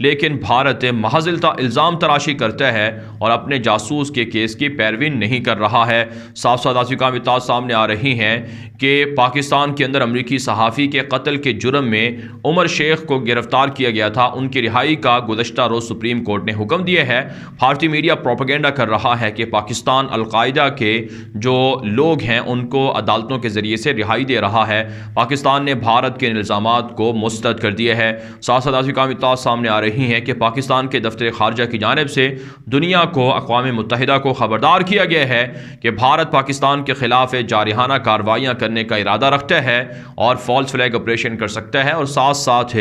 لیکن بھارت محض الزام تراشی کرتا ہے اور اپنے جاسوس کے کیس کی پیروی نہیں کر رہا ہے۔ صاف صادق اطلاعات سامنے آ رہی ہیں کہ پاکستان کے اندر امریکی صحافی کے قتل کے جرم میں عمر شیخ کو گرفتار کیا گیا تھا، ان کی رہائی کا گزشتہ روز سپریم کورٹ نے حکم دیا ہے۔ بھارتی میڈیا پروپیگنڈا کر رہا ہے کہ پاکستان القاعدہ کے جو لوگ ہیں ان کو عدالتوں کے ذریعے سے رہائی دے رہا ہے۔ پاکستان نے بھارت کے الزامات کو مسترد کر دیا ہے۔ ساتھ ساتھ اطلاعات سامنے آ رہی ہیں کہ پاکستان کے دفتر خارجہ کی جانب سے دنیا کو، اقوام متحدہ کو خبردار کیا گیا ہے کہ بھارت پاکستان کے خلاف جارحانہ کارروائیاں کرنے کا ارادہ رکھتا ہے اور فالس فلیگ آپریشن کر سکتا ہے، اور ساتھ ساتھ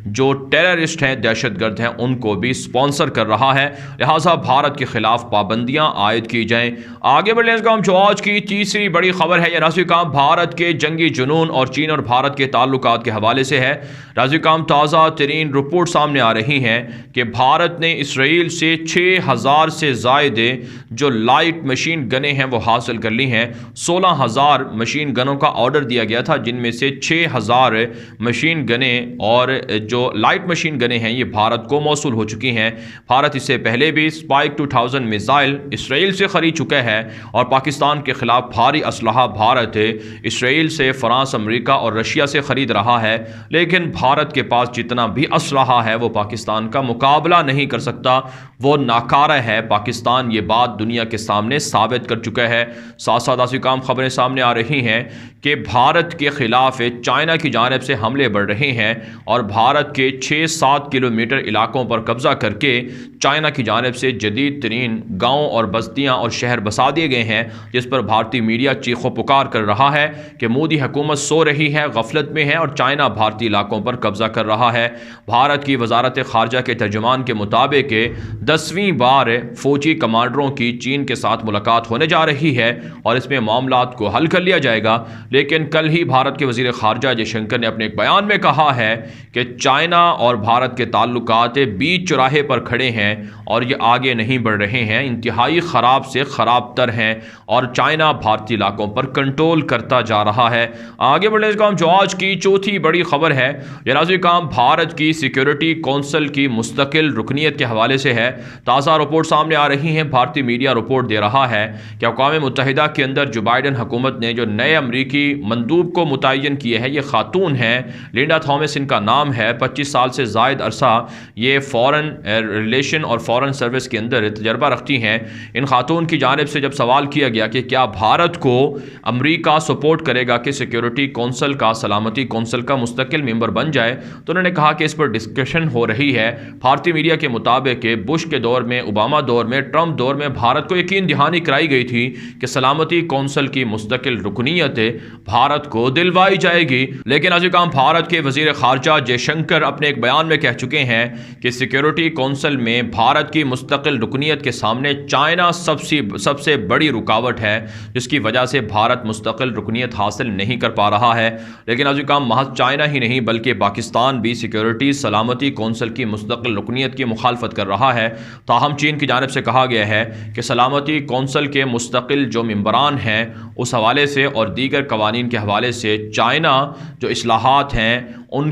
جو ٹیررسٹ ہیں، دہشت گرد ہیں، ان کو بھی سپانسر کر رہا ہے، لہٰذا بھارت کے خلاف پابندیاں عائد کی جائیں۔ آگے بڑھنے سے جو آج کی تیسری بڑی خبر ہے، یہ راضی کام بھارت کے جنگی جنون اور چین اور بھارت کے تعلقات کے حوالے سے ہے۔ راضی کام تازہ ترین رپورٹ سامنے آ رہی ہیں کہ بھارت نے اسرائیل سے 6000 سے زائد جو لائٹ مشین گنیں ہیں وہ حاصل کر لی ہیں۔ 16,000 مشین گنوں کا آرڈر دیا گیا تھا، جن میں سے 6,000 مشین گنیں اور جو لائٹ مشین گنیں ہیں یہ بھارت کو موصول ہو چکی ہیں۔ بھارت اس سے پہلے بھی اسپائک 2000 میزائل اسرائیل سے خرید چکا ہے اور پاکستان کے خلاف بھاری اسلحہ بھارت اسرائیل سے، فرانس، امریکہ اور رشیا سے خرید رہا ہے، لیکن بھارت کے پاس جتنا بھی اسلحہ ہے وہ پاکستان کا مقابلہ نہیں کر سکتا، وہ ناکارہ ہے۔ پاکستان یہ بات دنیا کے سامنے ثابت کر چکا ہے۔ ساتھ ساتھ ایسی کام خبریں سامنے آ رہی ہیں کہ بھارت کے خلاف چائنا کی جانب سے حملے بڑھ رہے ہیں اور بھارت کے 6-7 کلومیٹر علاقوں پر قبضہ کر کے چائنا کی جانب سے جدید ترین گاؤں اور بستیاں اور شہر بسا دیے گئے ہیں، جس پر بھارتی میڈیا چیخ و پکار کر رہا ہے کہ مودی حکومت سو رہی ہے، غفلت میں ہے اور چائنا بھارتی علاقوں پر قبضہ کر رہا ہے۔ بھارت کی وزارت خارجہ کے ترجمان کے مطابق 10ویں بار فوجی کمانڈروں کی چین کے ساتھ ملاقات ہونے جا رہی ہے اور اس میں معاملات کو حل کر لیا جائے گا، لیکن کل ہی بھارت کے وزیر خارجہ جے شنکر نے اپنے ایک بیان میں کہا ہے کہ چائنا اور بھارت کے تعلقات بیچ چوراہے پر کھڑے ہیں اور یہ آگے نہیں بڑھ رہے ہیں، انتہائی خراب سے خراب تر ہیں اور چائنا بھارتی علاقوں پر کنٹرول کرتا جا رہا ہے۔ آگے بڑھنے کا جو آج کی چوتھی بڑی خبر ہے، یہ راضی کام بھارت کی سیکیورٹی کونسل کی مستقل رکنیت کے حوالے سے ہے۔ تازہ رپورٹ سامنے آ رہی ہیں، بھارتی میڈیا رپورٹ دے رہا ہے کہ اقوام متحدہ کے اندر جو بائیڈن حکومت نے جو نئے امریکی مندوب کو متعین کیے ہیں، یہ خاتون ہیں، لنڈا تھامس ان کا نام ہے۔ 25 سال سے زائد عرصہ یہ فورن ریلیشن اور فورن سروس کے اندر تجربہ رکھتی ہیں۔ ان خاتون کی جانب سے جب سوال کیا گیا کہ کیا بھارت کو امریکہ سپورٹ کرے گا کہ سیکیورٹی کونسل کا، سلامتی کونسل کا مستقل ممبر بن جائے، تو انہوں نے کہا کہ اس پر ڈسکشن ہو رہی ہے۔ بھارتی میڈیا کے مطابق بش کے دور میں، اوباما دور میں، ٹرمپ دور میں بھارت کو یقین دہانی کرائی گئی تھی کہ سلامتی کونسل کی مستقل رکنیت بھارت کو دلوائی جائے گی، لیکن آج کام بھارت کے وزیر خارجہ جے شنکر اپنے ایک بیان میں کہہ چکے ہیں کہ سیکیورٹی کونسل میں بھارت کی مستقل رکنیت کے سامنے چائنا سب سے بڑی رکاوٹ ہے، جس کی وجہ سے بھارت مستقل رکنیت حاصل نہیں کر پا رہا ہے۔ لیکن آج کام محض چائنا ہی نہیں بلکہ پاکستان بھی سیکیورٹی سلامتی کونسل کی مستقل رکنیت کی مخالفت کر رہا ہے۔ تاہم چین کی جانب سے کہا گیا ہے کہ سلامتی کونسل کے مستقل جو ممبران ہیں اس حوالے سے اور دیگر قوانین کے حوالے سے چائنا جو اصلاحات ہیں ان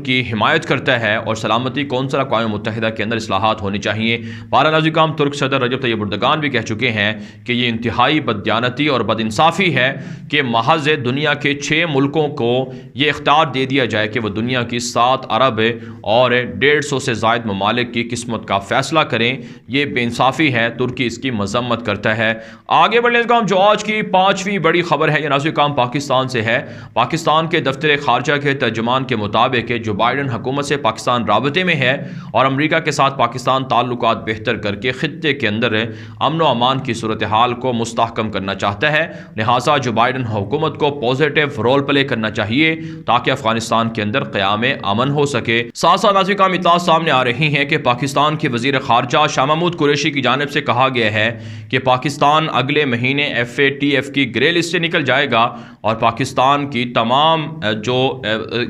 کی حمایت کرتا ہے اور سلامتی کونسل اقوام متحدہ کے اندر اصلاحات ہونی چاہیے۔ بہرحال کام ترک صدر رجب طیب اردگان بھی کہہ چکے ہیں کہ یہ انتہائی بددیانتی اور بدانصافی ہے کہ محض دنیا کے 6 ملکوں کو یہ اختیار دے دیا جائے کہ وہ دنیا کی 7 ارب اور 150 سے زائد ممالک کی قسمت کا فیصلہ کریں، یہ بے انصافی ہے۔ ترکی اس کی مذمت کرتا ہے۔ آگے بڑھنے کا جو آج کی 5ویں بڑی خبر ہے، یہ نازل کام پاکستان سے ہے۔ پاکستان کے دفتر خارجہ کے ترجمان کے مطابق جو بائیڈن حکومت سے پاکستان رابطے میں ہے اور امریکہ کے ساتھ پاکستان تعلقات بہتر کر کے خطے کے اندر امن و امان کی صورتحال کو مستحکم کرنا چاہتا ہے، لہٰذا جو بائیڈن حکومت کو پازیٹیو رول پلے کرنا چاہیے تاکہ افغانستان کے اندر قیام امن ہو سکے۔ ساتھ ساتھ نازل کام اطلاعات سامنے آ رہی ہیں کہ پاکستان کے وزیر خارجہ شاہ محمود قریشی کی جانب سے کہا گیا ہے کہ پاکستان اگلے مہینے FATF کی گرے لسٹ سے نکل جائے گا اور پاکستان کی تمام جو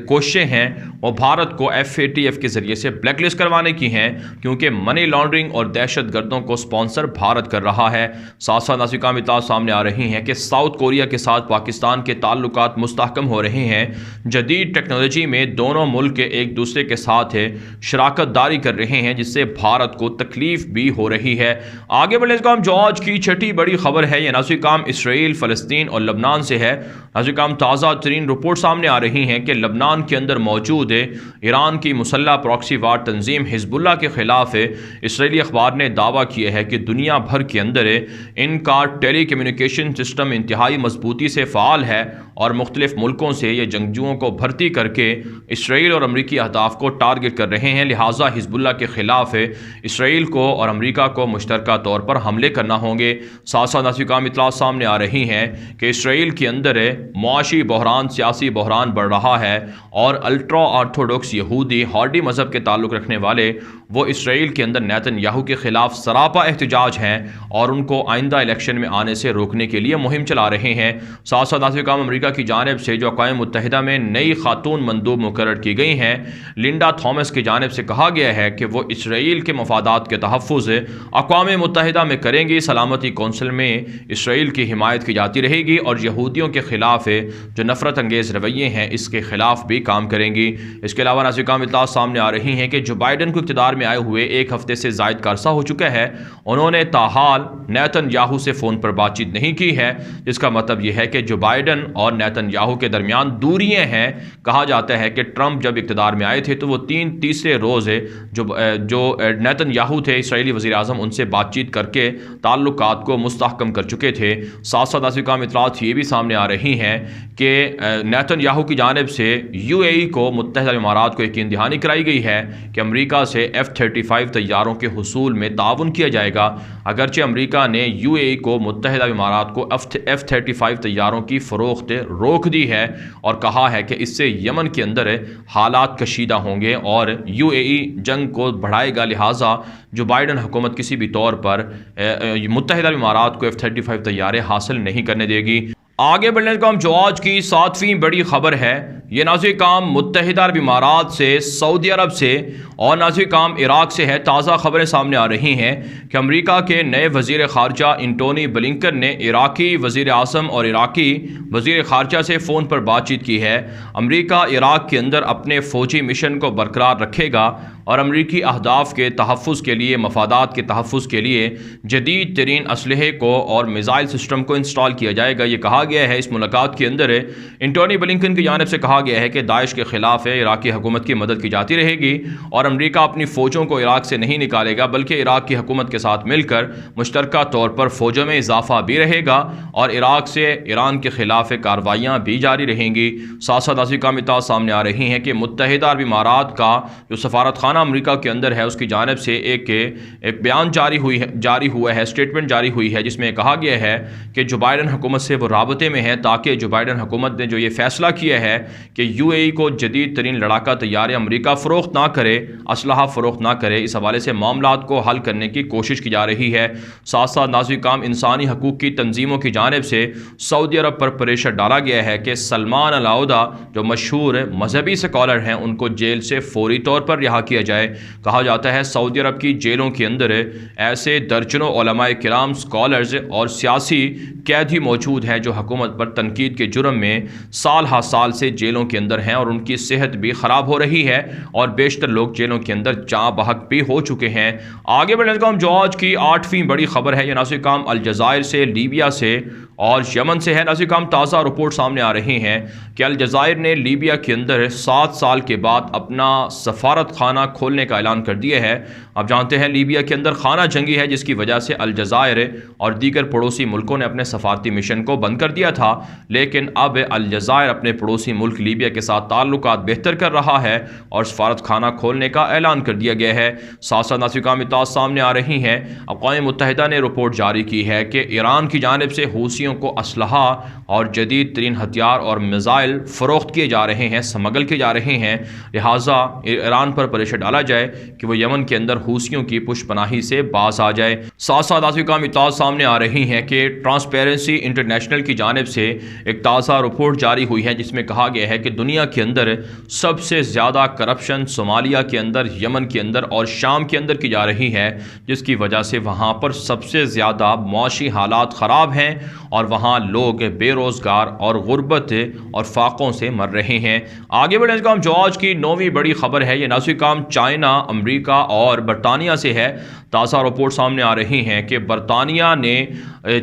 کوششیں ہیں وہ بھارت کو FATF کے ذریعے سے بلیک لسٹ کروانے کی ہیں، کیونکہ منی لانڈرنگ اور دہشت گردوں کو سپانسر بھارت کر رہا ہے۔ ساتھ ساتھ نازکام اطلاعات سامنے آ رہی ہیں کہ ساؤتھ کوریا کے ساتھ پاکستان کے تعلقات مستحکم ہو رہے ہیں۔ جدید ٹیکنالوجی میں دونوں ملک ایک دوسرے کے ساتھ شراکت داری کر رہے ہیں، جس سے بھارت کو تکلیف بھی ہو رہی ہے۔ آگے بڑھنے سے جو آج کی چھٹی بڑی خبر ہے، یہ نازکام اسرائیل، فلسطین اور لبنان سے ہے۔ نازکام تازہ ترین رپورٹ سامنے آ رہی ہیں کہ لبنان کے اندر موجود ایران کی مسلح پراکسی وار تنظیم حزب اللہ کے خلاف اسرائیلی اخبار نے دعویٰ کیا ہے کہ دنیا بھر کے اندر ان کا ٹیلی کمیونیکیشن سسٹم انتہائی مضبوطی سے فعال ہے اور مختلف ملکوں سے یہ جنگجوؤں کو بھرتی کر کے اسرائیل اور امریکی اہداف کو ٹارگٹ کر رہے ہیں، لہٰذا حزب اللہ کے خلاف اسرائیل کو اور امریکہ کو مشترکہ طور پر حملے کرنا ہوں گے۔ ساتھ ساتھ نازکام اطلاعات سامنے آ رہی ہیں کہ اسرائیل کے اندر معاشی بحران، سیاسی بحران بڑھ رہا ہے اور الٹرا آرتھوڈوکس یہودی ہارڈی مذہب کے تعلق رکھنے والے وہ اسرائیل کے اندر نیتن یاہو کے خلاف سراپا احتجاج ہیں اور ان کو آئندہ الیکشن میں آنے سے روکنے کے لیے مہم چلا رہے ہیں۔ ساتھ ساتھ نازکام امریکہ کی جانب سے جو اقوام متحدہ میں نئی خاتون مندوب مقرر کی گئی ہیں، لنڈا تھامس کی جانب سے کہا گیا ہے کہ وہ اسرائیل کے مفادات کے تحفظ اقوام متحدہ میں کریں گی، سلامتی کونسل میں اسرائیل کی حمایت کی جاتی رہے گی اور یہودیوں کے خلاف جو نفرت انگیز رویے ہیں اس کے خلاف بھی کام کریں گی۔ اس کے علاوہ نازکام اطلاعات سامنے آ رہی ہیں کہ جو بائیڈن کو اقتدار میں آئے ہوئے ایک ہفتے سے زائد کا عرصہ ہو چکا ہے، انہوں نے تاحال نیتن یاہو سے فون پر بات چیت نہیں کی ہے، جس کا مطلب یہ ہے کہ جو بائیڈن اور نیتن یاہو کے درمیان دوریاں ہیں۔ کہا جاتا ہے کہ ٹرمپ جب اقتدار میں آئے تھے تو وہ تیسرے روز جو نیتن یاہو تھے اسرائیلی وزیر اعظم، ان سے بات چیت کر کے تعلقات کو مستحکم کر چکے تھے۔ ساتھ ساتھ نازکام اطلاعات یہ بھی سامنے آ رہی ہیں کہ نیتن یاہو کی جانب سے UAE کو متحدہ امارات کو یقین دہانی کرائی گئی ہے کہ امریکہ سے F-35 طیاروں کے حصول میں تعاون کیا جائے گا۔ اگرچہ امریکہ نے UAE کو متحدہ امارات کو F-35 طیاروں کی فروخت روک دی ہے اور کہا ہے کہ اس سے یمن کے اندر حالات کشیدہ ہوں گے اور UAE جنگ کو بڑھائے گا، لہٰذا جو بائیڈن حکومت کسی بھی طور پر متحدہ امارات کو F-35 طیارے حاصل نہیں کرنے دے گی۔ آگے بڑھنے کا جو آج کی 7ویں بڑی خبر ہے، یہ نازکام متحدہ عرب امارات سے، سعودی عرب سے اور نازکام عراق سے ہے۔ تازہ خبریں سامنے آ رہی ہیں کہ امریکہ کے نئے وزیر خارجہ انٹونی بلنکن نے عراقی وزیر اعظم اور عراقی وزیر خارجہ سے فون پر بات چیت کی ہے۔ امریکہ عراق کے اندر اپنے فوجی مشن کو برقرار رکھے گا اور امریکی اہداف کے تحفظ کے لیے، مفادات کے تحفظ کے لیے جدید ترین اسلحے کو اور میزائل سسٹم کو انسٹال کیا جائے گا۔ یہ کہا گیا ہے اس ملاقات کے اندر انٹونی بلنکن کی جانب سے کہا گیا ہے کہ داعش کے خلاف عراقی حکومت کی مدد کی جاتی رہے گی اور امریکہ اپنی فوجوں کو عراق سے نہیں نکالے گا، بلکہ عراق کی حکومت کے ساتھ مل کر مشترکہ طور پر فوجوں میں اضافہ بھی رہے گا اور عراق سے ایران کے خلاف کارروائیاں بھی جاری رہیں گی۔ ساتھ ساتھ نازکام اطلاعات سامنے آ رہی ہیں کہ متحدہ عرب امارات کا جو سفارت خانہ امریکہ کے اندر ہے، اس کی جانب سے ایک بیان جاری ہوا ہے، اسٹیٹمنٹ جاری ہوئی ہے، جس میں کہا گیا ہے کہ جو بائیڈن حکومت سے وہ رابطے میں ہے تاکہ جو بائیڈن حکومت نے جو یہ فیصلہ کیا ہے کہ UAE کو جدید ترین لڑاکا طیارے امریکہ فروخت نہ کرے، اسلحہ فروخت نہ کرے، اس حوالے سے معاملات کو حل کرنے کی کوشش کی جا رہی ہے۔ ساتھ ساتھ نازکام انسانی حقوق کی تنظیموں کی جانب سے سعودی عرب پر پریشر ڈالا گیا ہے کہ سلمان العودہ جو مشہور مذہبی سکالر ہیں ان کو جیل سے فوری طور پر رہا کیا جائے۔ کہا جاتا ہے سعودی عرب کی جیلوں کے اندر ایسے درجنوں علماء کرام، سکالرز اور سیاسی قیدی موجود ہیں جو حکومت پر تنقید کے جرم میں سال ہا سال سے جیلوں کے اندر ہیں اور ان کی صحت بھی خراب ہو رہی ہے اور بیشتر لوگ جیلوں کے اندر جاں بحق بھی ہو چکے ہیں۔ آگے بڑھنے کا جو آج کی 8ویں بڑی خبر ہے، یہ نازکام الجزائر سے، لیبیا سے اور یمن سے ہے۔ نازکام تازہ رپورٹ سامنے آ رہے ہیں کہ الجزائر نے لیبیا کے اندر 7 سال کے بعد اپنا سفارت خانہ کھولنے کا اعلان کر دیا ہے۔ آپ جانتے ہیں لیبیا کے اندر خانہ جنگی ہے، جس کی وجہ سے الجزائر اور دیگر پڑوسی ملکوں نے اپنے سفارتی مشن کو بند کر دیا تھا، لیکن اب الجزائر اپنے پڑوسی ملک لیبیا کے ساتھ تعلقات بہتر کر رہا ہے اور سفارت خانہ کھولنے کا اعلان کر دیا گیا ہے۔ ساتھ ساتھ نازکام اطلاعات سامنے آ رہی ہیں، اقوام متحدہ نے رپورٹ جاری کی ہے کہ ایران کی جانب سے حوثیوں کو اسلحہ اور جدید ترین ہتھیار اور میزائل فروخت کیے جا رہے ہیں، سمگل کیے جا رہے ہیں، لہٰذا ایران پر پریشر ڈالا جائے کہ وہ یمن کے اندر حوثیوں کی پشت پناہی سے باز آ جائے۔ ساتھ ساتھ نازکام اطلاعات سامنے آ رہی ہیں کہ ٹرانسپیرنسی انٹرنیشنل کی جانب سے ایک تازہ رپورٹ جاری ہوئی ہے، جس میں کہا گیا ہے کہ دنیا کے اندر سب سے زیادہ کرپشن صومالیہ کے اندر، یمن کے اندر اور شام کے اندر کی جا رہی ہے، جس کی وجہ سے وہاں پر سب سے زیادہ معاشی حالات خراب ہیں اور وہاں لوگ بے روزگار اور غربت اور فاقوں سے مر رہے ہیں۔ آگے بڑھیں کام جو آج کی 9ویں بڑی خبر ہے، یہ نازل کام چائنا، امریکہ اور برطانیہ سے ہے۔ تازہ رپورٹ سامنے آ رہی ہیں کہ برطانیہ نے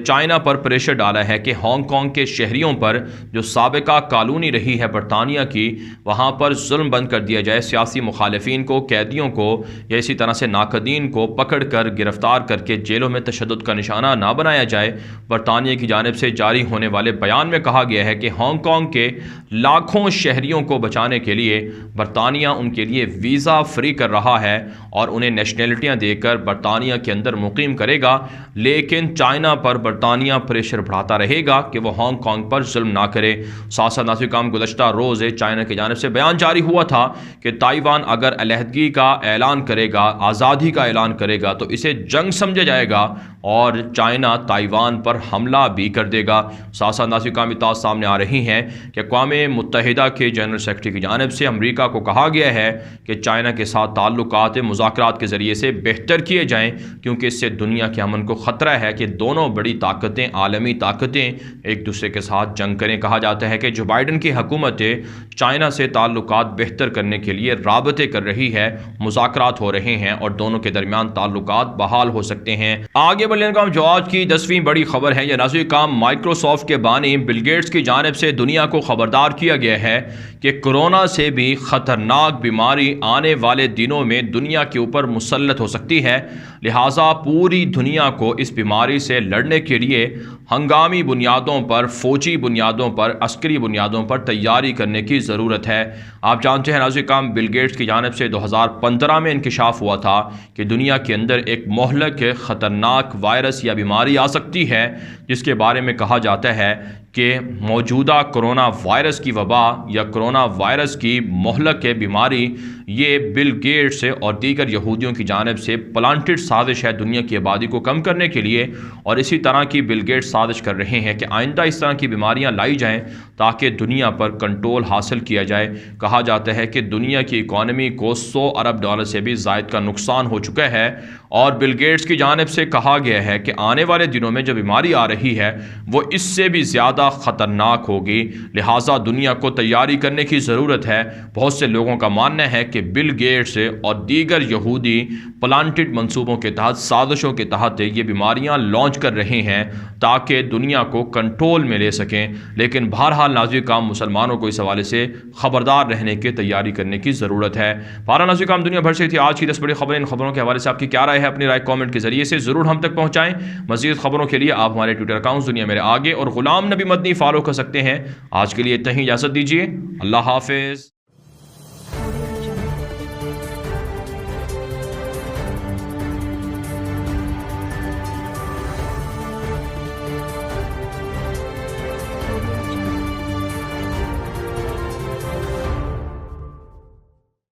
چائنا پر پریشر ڈالا ہے کہ ہانگ کانگ کے شہریوں پر جو سابقہ کالونی رہی ہے برطانیہ کی، وہاں پر ظلم بند کر دیا جائے، سیاسی مخالفین کو، قیدیوں کو یا اسی طرح سے ناقدین کو پکڑ کر گرفتار کر کے جیلوں میں تشدد کا نشانہ نہ بنایا جائے۔ برطانیہ کی جانب سے جاری ہونے والے بیان میں کہا گیا ہے کہ ہانگ کانگ کے لاکھوں شہریوں کو بچانے کے لیے برطانیہ ان کے لیے ویزا فری کر رہا ہے اور انہیں نیشنلٹیاں دے کر برطانیہ کے اندر مقیم کرے گا، لیکن چائنا پر برطانیہ پریشر بڑھاتا رہے گا کہ وہ ہانگ کانگ پر ظلم نہ کرے۔ ساتھ ساتھ ناظرین کام گزشتہ روز چائنا کی جانب سے بیان جاری ہوا تھا کہ تائیوان اگر علیحدگی کا اعلان کرے گا، آزادی کا اعلان کرے گا تو اسے جنگ سمجھا جائے گا اور چائنا تائیوان پر حملہ بھی کر دے گا۔ ساتھ ساتھ ناظرین کام اطلاعات سامنے آ رہی ہیں کہ اقوام متحدہ کے جنرل سیکرٹری کی جانب سے امریکہ کو کہا گیا ہے کہ چائنا کے ساتھ تعلقات مذاکرات کے ذریعے سے بہتر کیے جائیں، کیونکہ اس سے دنیا کے امن کو خطرہ ہے کہ دونوں بڑی طاقتیں، عالمی طاقتیں ایک دوسرے کے ساتھ جنگ کریں۔ کہا جاتا ہے کہ جو بائیڈن کی حکومت چائنا سے تعلقات بہتر کرنے کے لیے رابطے کر رہی ہے، مذاکرات ہو رہے ہیں اور دونوں کے درمیان تعلقات بحال ہو سکتے ہیں۔ آگے بڑھنے کا جو آج کی 10ویں بڑی خبر ہے، یہ نازل کام مائکروسافٹ کے بانی بل گیٹس کی جانب سے دنیا کو خبردار کیا گیا ہے کہ کورونا سے بھی خطرناک بیماری آنے والے دنوں میں دنیا کے اوپر مسلط ہو سکتی ہے، لہٰذا پوری دنیا کو اس بیماری سے لڑنے کے لیے ہنگامی بنیادوں پر، فوجی بنیادوں پر، عسکری بنیادوں پر تیاری کرنے کی ضرورت ہے۔ آپ جانتے ہیں ناظرین کام بل گیٹس کی جانب سے 2015 میں انکشاف ہوا تھا کہ دنیا کے اندر ایک مہلک خطرناک وائرس یا بیماری آ سکتی ہے، جس کے بارے میں کہا جاتا ہے کہ موجودہ کرونا وائرس کی وبا یا کرونا وائرس کی مہلک بیماری یہ بل گیٹس اور دیگر یہودیوں کی جانب سے پلانٹڈ سازش ہے دنیا کی آبادی کو کم کرنے کے لیے، اور اسی طرح کی بل گیٹس سازش کر رہے ہیں کہ آئندہ اس طرح کی بیماریاں لائی جائیں تاکہ دنیا پر کنٹرول حاصل کیا جائے۔ کہا جاتا ہے کہ دنیا کی اکانومی کو $100 ارب سے بھی زائد کا نقصان ہو چکا ہے، اور بل گیٹس کی جانب سے کہا گیا ہے کہ آنے والے دنوں میں جو بیماری آ رہی ہے وہ اس سے بھی زیادہ خطرناک ہوگی، لہٰذا دنیا کو تیاری کرنے کی ضرورت ہے۔ بہت سے لوگوں کا ماننا ہے کہ بل گیٹس اور دیگر یہودی پلانٹڈ منصوبوں کے تحت، سازشوں کے تحت یہ بیماریاں لانچ کر رہے ہیں تاکہ دنیا کو کنٹرول میں لے سکیں، لیکن بہرحال ناظرین کام مسلمانوں کو اس حوالے سے خبردار رہنے کی تیاری کرنے کی ضرورت ہے۔ بہرحال ناظرین کام دنیا بھر سے تھی آج کی 10 بڑی خبریں۔ ان خبروں کے حوالے سے آپ کی کیا رائے ہے؟ اپنی رائے کامنٹ کے ذریعے سے ضرور ہم تک پہنچائیں۔ مزید خبروں کے لیے آپ ہمارے ٹویٹر اکاؤنٹ دنیا میرے آگے اور غلام نبی مدنی فالو کر سکتے ہیں۔ آج کے لیے اتنا ہی، اجازت دیجیے، اللہ حافظ۔